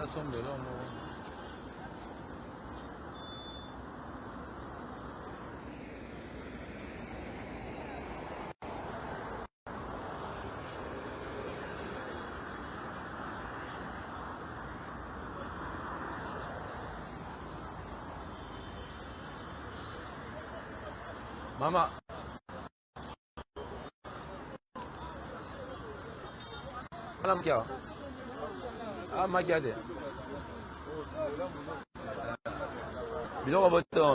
nasombela mo. Mama. Malam kya? Magade. Bilo ko boto.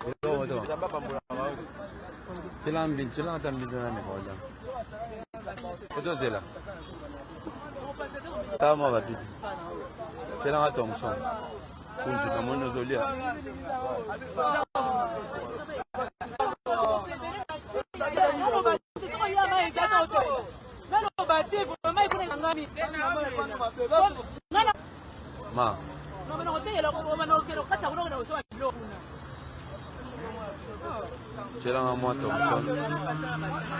Bilo boto. Silang tambin na ni ko lang. Ito sila. Tama ba dito? Silang atong son. Kung sa mono zolia. Ma. Sila nga mo ito.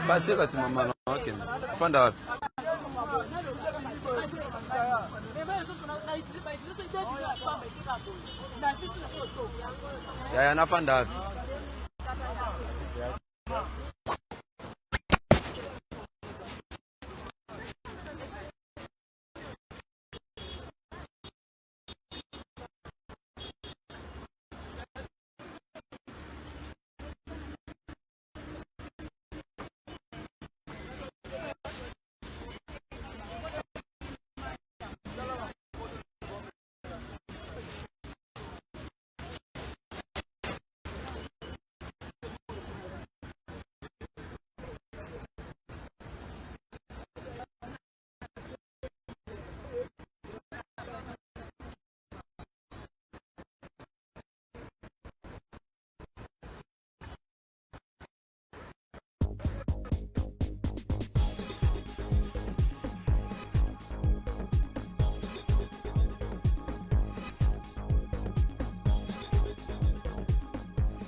Basi kasi mama na akin. Fanda. Yaya na fanda.